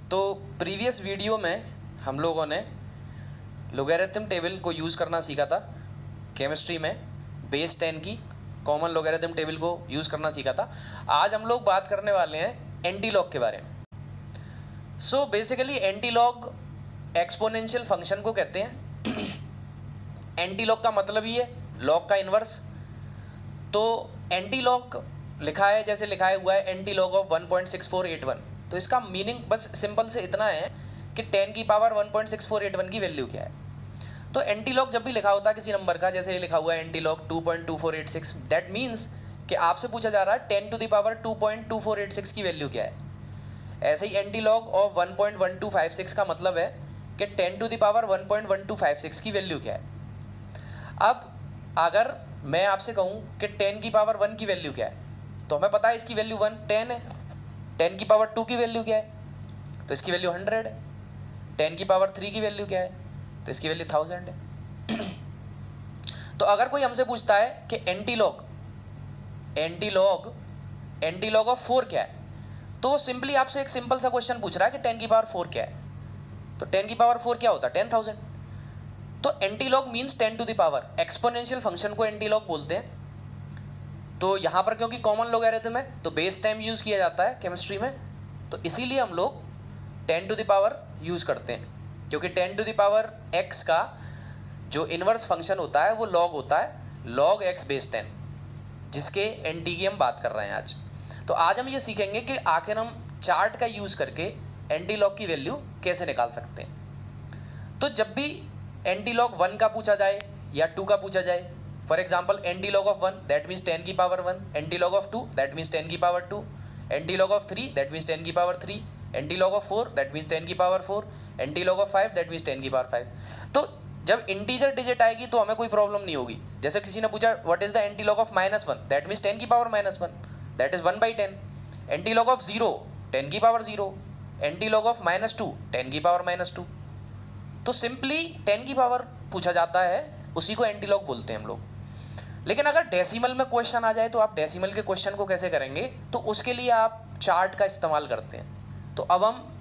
तो previous video में हम लोगों ने लोगैरिथम टेबल को यूज़ करना सीखा था। केमिस्ट्री में बेस 10 की कॉमन लोगैरिथम टेबल को यूज़ करना सीखा था। आज हम लोग बात करने वाले हैं एंटीलॉग के बारे में। So basically antilog exponential function को कहते हैं। एंटीलॉग का मतलब ही है लॉग का इन्वर्स। तो एंटीलॉग लिखा है जैसे लिखाया हुआ है एंटीलॉग ऑफ 1.6481। तो इसका मीनिंग बस सिंपल से इतना है कि 10 की पावर 1.6481 की वैल्यू क्या है। तो एंटीलॉग जब भी लिखा होता है किसी नंबर का, जैसे ये लिखा हुआ है एंटीलॉग 2.2486, दैट मीन्स कि आपसे पूछा जा रहा है 10 टू द पावर 2.2486 की वैल्यू क्या है। ऐसे ही एंटीलॉग ऑफ 1.1256 का मतलब है कि 10 टू द पावर 1.1256 की वैल्यू क्या है। अब अगर मैं आपसे कहूँ कि 10 की पावर 1 की वैल्यू क्या है, तो हमें पता है इसकी वैल्यू 10 है। 10 की पावर 2 की वैल्यू क्या है, तो इसकी वैल्यू 100 है। 10 की पावर 3 की वैल्यू क्या है, तो इसकी वैल्यू 1000 है। तो अगर कोई हमसे पूछता है कि एंटीलॉग ऑफ 4 क्या है, तो वो सिंपली आपसे एक सिंपल सा क्वेश्चन पूछ रहा है कि 10 की पावर 4 क्या है। तो 10 की पावर 4 क्या होता है, 10,000। तो antilog means 10 to the power. Exponential function को एंटीलॉग बोलते हैं। तो यहाँ पर क्योंकि कॉमन लोगैरिथम है तो बेस टाइम यूज़ किया जाता है केमिस्ट्री में, तो इसीलिए हम लोग 10 टू द पावर यूज़ करते हैं। क्योंकि 10 टू द पावर x का जो इन्वर्स फंक्शन होता है वो लॉग होता है, log x बेस 10, जिसके एंटी की हम बात कर रहे हैं आज। तो आज हम ये सीखेंगे कि आखिर हम चार्ट का यूज़ करके एंटीलॉग की वैल्यू कैसे निकाल सकते हैं। तो जब भी एंटीलॉग 1 का पूछा जाए या 2 का पूछा जाए, for example antilog of 1 that means 10 की power 1, antilog of 2 that means 10 की power 2, antilog of 3 that means 10 की power 3, antilog of 4 that means 10 की power 4, antilog of 5 that means 10 की पावर 5। तो जब इंटीजर डिजिट आएगी तो हमें कोई प्रॉब्लम नहीं होगी। जैसे किसी ने पूछा what is the antilog of -1 that means 10 की power -1 that is 1/10, antilog of 0 10 की पावर 0, एंटीलॉग ऑफ -2 10 की पावर -2। तो सिंपली 10 की पावर पूछा जाता है, उसी को एंटीलॉग बोलते हैं हम लोग। लेकिन अगर डेसिमल में क्वेश्चन आ जाए तो आप डेसिमल के क्वेश्चन को कैसे करेंगे, तो उसके लिए आप चार्ट का इस्तेमाल करते हैं। तो अब हम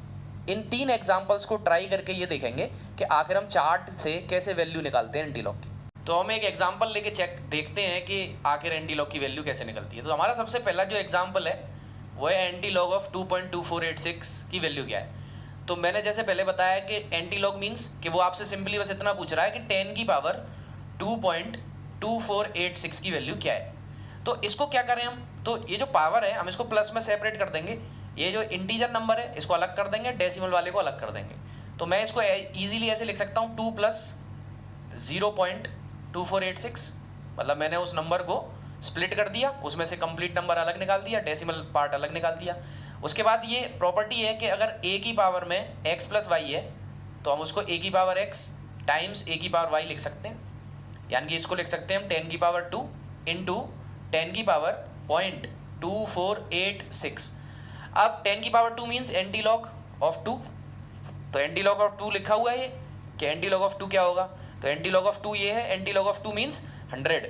इन 3 एग्जांपल्स को ट्राई करके ये देखेंगे कि आखिर हम चार्ट से कैसे वैल्यू निकालते हैं एंटीलॉग की। तो हम एक एग्जांपल लेके देखते हैं कि आखिर एंटीलॉग की वैल्यू कैसे निकलती है। तो हमारा सबसे पहला जो एग्जाम्पल है वो है एंटीलॉग ऑफ 2.2486 की वैल्यू क्या है। तो मैंने जैसे पहले बताया कि एंटीलॉग मीन्स कि वो आपसे सिंपली बस इतना पूछ रहा है कि 10 की पावर 2.2486 की वैल्यू क्या है। तो इसको क्या करें हम, तो ये जो पावर है हम इसको प्लस में सेपरेट कर देंगे। ये जो इंटीजर नंबर है इसको अलग कर देंगे, डेसिमल वाले को अलग कर देंगे। तो मैं इसको इजीली ऐसे लिख सकता हूँ 2 + 0.2486, मतलब मैंने उस नंबर को स्प्लिट कर दिया, उसमें से कंप्लीट नंबर अलग निकाल दिया, डेसिमल पार्ट अलग निकाल दिया। उसके बाद ये प्रॉपर्टी है कि अगर a की पावर में x + y है तो हम उसको a की पावर x टाइम्स a की पावर y लिख सकते हैं। यानी कि इसको लिख सकते हैं हम 10 की पावर 2 इंटू 10 की पावर 0.2486। अब 10 की पावर 2 मीन्स एंटीलॉग ऑफ 2, तो एंटीलॉग ऑफ 2 लिखा हुआ है ये कि एंटीलॉग ऑफ 2 क्या होगा, तो एंटीलॉग ऑफ 2 ये है, एंटीलॉग ऑफ 2 मीन्स 100,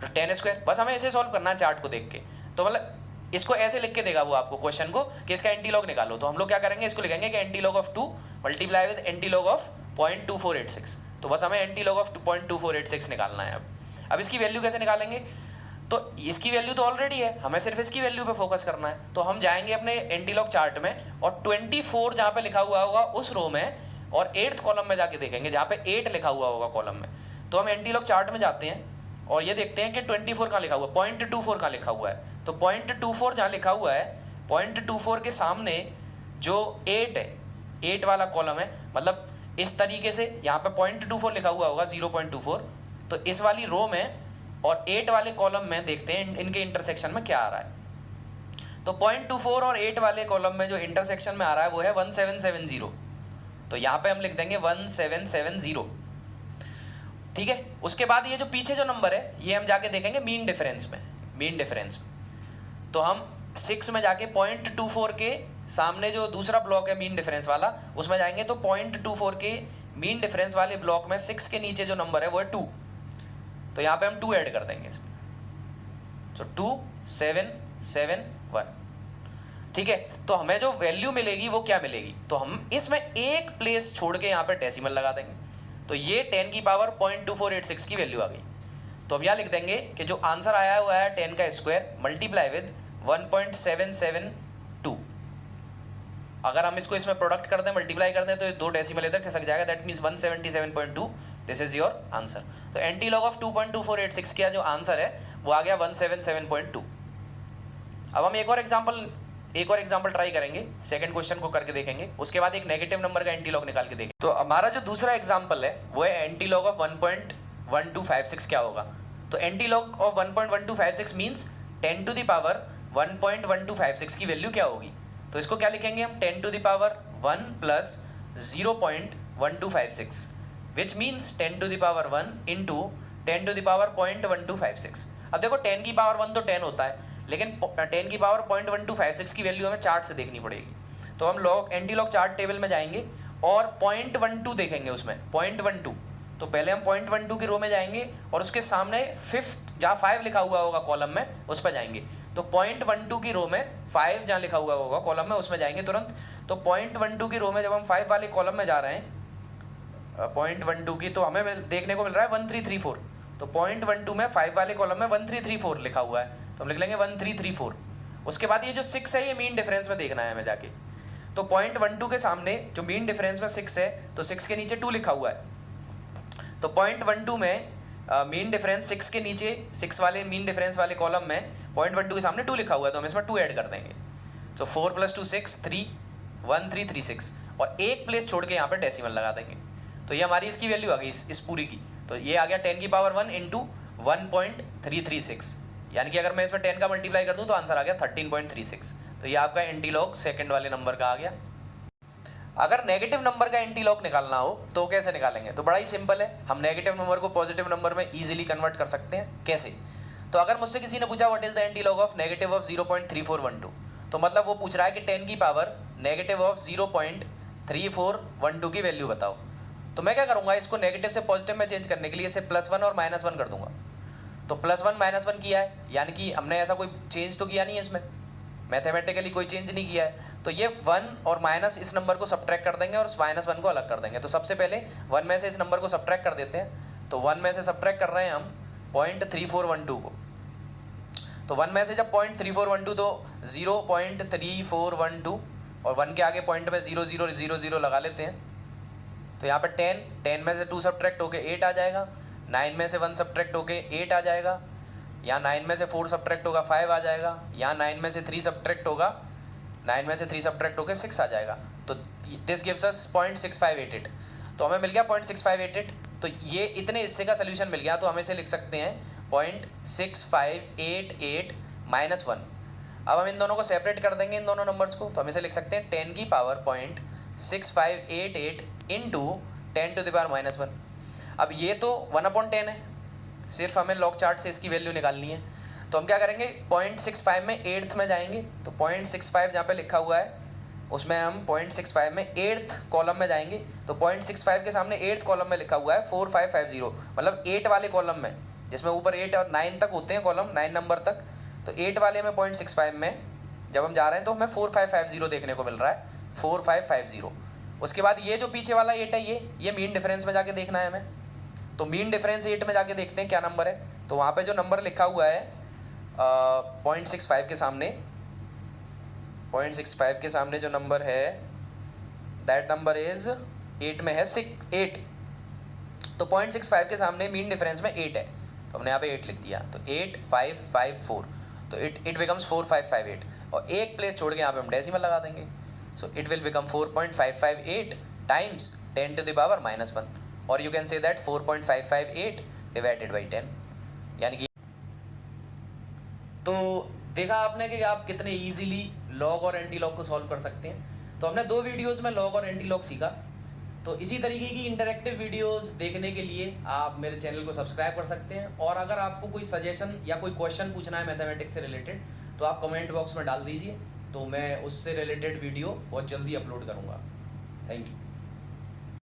तो 10²। बस हमें ऐसे सॉल्व करना है चार्ट को देख के। तो मतलब इसको ऐसे लिख के देगा वो आपको क्वेश्चन को कि इसका एंटीलॉग निकालो। तो हम लोग क्या करेंगे, इसको लिखेंगे कि antilog of 2 multiply with antilog of 0.2486। तो बस हमें एंटीलॉग ऑफ 2.2486 निकालना है। अब इसकी वैल्यू कैसे निकालेंगे, तो इसकी वैल्यू तो ऑलरेडी है, हमें सिर्फ इसकी वैल्यू पे फोकस करना है। तो हम जाएंगे अपने एंटीलॉग चार्ट में और 24 जहाँ पे लिखा हुआ होगा उस रो में और 8th कॉलम में जाके देखेंगे जहाँ पे 8 लिखा हुआ होगा कॉलम में। तो हम एंटीलॉग चार्ट में जाते हैं और ये देखते हैं कि 24 कहाँ लिखा हुआ है, 0.24 कहाँ लिखा हुआ है। तो 0.24 जहाँ लिखा हुआ है, 0.24 के सामने जो 8 है, 8 वाला कॉलम है, मतलब इस तरीके से यहाँ पे 0.24 लिखा हुआ होगा 0.24, तो इस वाली रो में और 8 वाले कॉलम में देखते हैं इनके इंटरसेक्शन में क्या आ रहा है। तो 0.24 और 8 वाले कॉलम में जो इंटरसेक्शन में आ रहा है वो है 1770। तो यहाँ पे हम लिख देंगे 1770, ठीक है। उसके बाद ये जो पीछे जो नंबर है ये हम जाके देखेंगे मीन डिफरेंस में। तो हम 6 में जाके 0.24 के सामने जो दूसरा ब्लॉक है मीन डिफरेंस वाला, उसमें जाएंगे तो 0.24 के मीन डिफरेंस वाले ब्लॉक में 6 के नीचे जो नंबर है वो है 2। तो यहाँ पे हम 2 ऐड कर देंगे इसमें, तो 2771। ठीक है, तो हमें जो वैल्यू मिलेगी वो क्या मिलेगी, तो हम इसमें एक प्लेस छोड़ के यहाँ पे डेसिमल लगा देंगे, तो ये 10 की पावर 0.2486 की वैल्यू आ गई। तो हम यहाँ लिख देंगे कि जो आंसर आया हुआ है 10 का स्क्वायर मल्टीप्लाई विद 1.772। अगर हम इसको इसमें प्रोडक्ट कर दें, मल्टीप्लाई कर दें, तो ये 2 डेसिमल इधर खिसक जाएगा, that means 177.2। This is your answer. तो एंटी लॉग ऑफ 2.2486 का जो आंसर है वो आ गया 177.2। अब हम एक और एग्जांपल ट्राई करेंगे, सेकंड क्वेश्चन को करके देखेंगे, उसके बाद एक नेगेटिव नंबर का एंटी लॉग निकाल के देखेंगे। तो हमारा जो दूसरा एग्जांपल है वो है एंटी लॉग ऑफ 1.1256 क्या होगा। तो antilog of 1.1256 means 10 to the power 1.1256 की वैल्यू क्या होगी। तो इसको क्या लिखेंगे हम, 10 to the power 1 plus 0.1256 which means 10 to the power 1 into 10 to the power 0.1256। अब देखो 10 की पावर 1 तो 10 होता है, लेकिन 10 की पावर 0.1256 की वैल्यू हमें चार्ट से देखनी पड़ेगी। तो हम log anti log chart table में जाएंगे और 0.12 देखेंगे उसमें 0.12। तो पहले हम 0.12 की रो में जाएंगे और उसके सामने फिफ्थ जहाँ 5 लिखा हुआ होगा कॉलम में उस पर जाएंगे। तो 0.12 की रो में 5 जहाँ लिखा हुआ होगा कॉलम में उसमें जाएंगे तुरंत। तो 0.12 की रो में जब हम 5 वाले कॉलम में जा रहे हैं 0.12 की, तो हमें देखने को मिल रहा है 1334। तो 0.12 में 5 वाले कॉलम में 1334 लिखा हुआ है, तो हम लिख लेंगे 1334। उसके बाद ये जो 6 है ये मीन डिफरेंस में देखना है हमें जाके। तो 0.12 के सामने जो मीन डिफरेंस में 6 है, तो 6 के नीचे 2 लिखा हुआ है। तो 0.12 में मीन डिफरेंस 6 के नीचे 6 वाले मीन डिफरेंस वाले कॉलम में 0.12 के सामने 2 लिखा हुआ है, तो हम इसमें 2 ऐड कर देंगे। तो 4 + 2 6 3 1336 और एक प्लेस छोड़ के यहाँ पे डेसिमल लगा देंगे। तो ये हमारी इसकी वैल्यू आ गई इस पूरी की। तो ये आ गया 10 की पावर 1 इंटू 1.336, यानी कि अगर मैं इसमें 10 का मल्टीप्लाई कर दूं तो आंसर आ गया 13.36। तो ये आपका एंटी लॉग सेकंड वाले नंबर का आ गया। अगर नेगेटिव नंबर का एंटी लॉग निकालना हो तो कैसे निकालेंगे, तो बड़ा ही सिंपल है, हम नेगेटिव नंबर को पॉजिटिव नंबर में इजीली कन्वर्ट कर सकते हैं। कैसे, तो अगर मुझसे किसी ने पूछा what is the anti log of negative of 0.3412, तो मतलब वो पूछ रहा है कि 10 की पावर नेगेटिव ऑफ 0.3412 की वैल्यू बताओ। तो मैं क्या करूंगा, इसको नेगेटिव से पॉजिटिव में चेंज करने के लिए इसे +1 और -1 कर दूंगा। तो +1 -1 किया है, यानी कि हमने ऐसा कोई चेंज तो किया नहीं है इसमें, मैथमेटिकली कोई चेंज नहीं किया है। तो ये 1 और माइनस इस नंबर को सब्ट्रैक्ट कर देंगे और -1 को अलग कर देंगे। तो सबसे पहले 1 में से इस नंबर को सब्ट्रैक्ट कर देते हैं। तो 1 में से सब्ट्रैक्ट कर रहे हैं हम 0.3412 को। तो 1 में से जब 0.3412 तो 0.3412 और 1 के आगे पॉइंट में 0000 लगा लेते हैं। तो यहाँ पे 10 में से 2 सब्ट्रैक्ट होके 8 आ जाएगा, 9 में से 1 सब्ट्रैक्ट होके 8 आ जाएगा, यहाँ 9 में से 4 सब्ट्रैक्ट होगा 5 आ जाएगा, यहाँ 9 में से 3 सब्ट्रैक्ट होगा 9 में से 3 सब्ट्रैक्ट होके 6 आ जाएगा। तो दिस गिव्स अस 0.6588। तो हमें मिल गया 0.6588। तो ये इतने हिस्से का सोल्यूशन मिल गया, तो हम इसे लिख सकते हैं 0.6588 -1। अब हम इन दोनों को सेपरेट कर देंगे इन दोनों नंबर्स को, तो हम इसे लिख सकते हैं 10 की power 0.6588 into 10 to the power -1। अब ये तो 1/10 है, सिर्फ हमें लॉग चार्ट से इसकी वैल्यू निकालनी है। तो हम क्या करेंगे, 0.65 में 8th में जाएंगे। तो 0.65 जहाँ पे लिखा हुआ है उसमें हम 0.65 में 8th कॉलम में जाएंगे। तो 0.65 के सामने 8th कॉलम में लिखा हुआ है 4550, मतलब 8 वाले कॉलम में, जिसमें ऊपर 8 और 9 तक होते हैं कॉलम, 9 नंबर तक। तो 8 वाले में 0.65 में जब हम जा रहे हैं तो हमें 4550 देखने को मिल रहा है, 4550। उसके बाद ये जो पीछे वाला 8 है ये मीन डिफरेंस में जाके देखना है हमें। तो मीन डिफरेंस 8 में जाके देखते हैं क्या नंबर है। तो वहाँ पे जो नंबर लिखा हुआ है 0.65 के सामने, 0.65 के सामने जो नंबर है दैट नंबर इज 8 में है 8। तो 0.65 के सामने मीन डिफरेंस में 8 है, तो हमने यहाँ पे 8 लिख दिया। तो 8554, तो इट बिकम्स 4558 और एक प्लेस छोड़ के यहाँ पे हम डेसिमल लगा देंगे। So it will become 4.558 times 10 to the power -1, और you can say that 4.558 divided by 10, यानी कि। तो देखा आपने कि आप कितने इजीली लॉग और एंटी लॉग को सॉल्व कर सकते हैं। तो हमने 2 वीडियोस में लॉग और एंटी लॉग सीखा। तो इसी तरीके की इंटरेक्टिव वीडियोस देखने के लिए आप मेरे चैनल को सब्सक्राइब कर सकते हैं, और अगर आपको कोई सजेशन या कोई क्वेश्चन पूछना है मैथमेटिक्स से रिलेटेड तो आप कमेंट बॉक्स में डाल दीजिए, तो मैं उससे रिलेटेड वीडियो बहुत जल्दी अपलोड करूँगा। Thank you.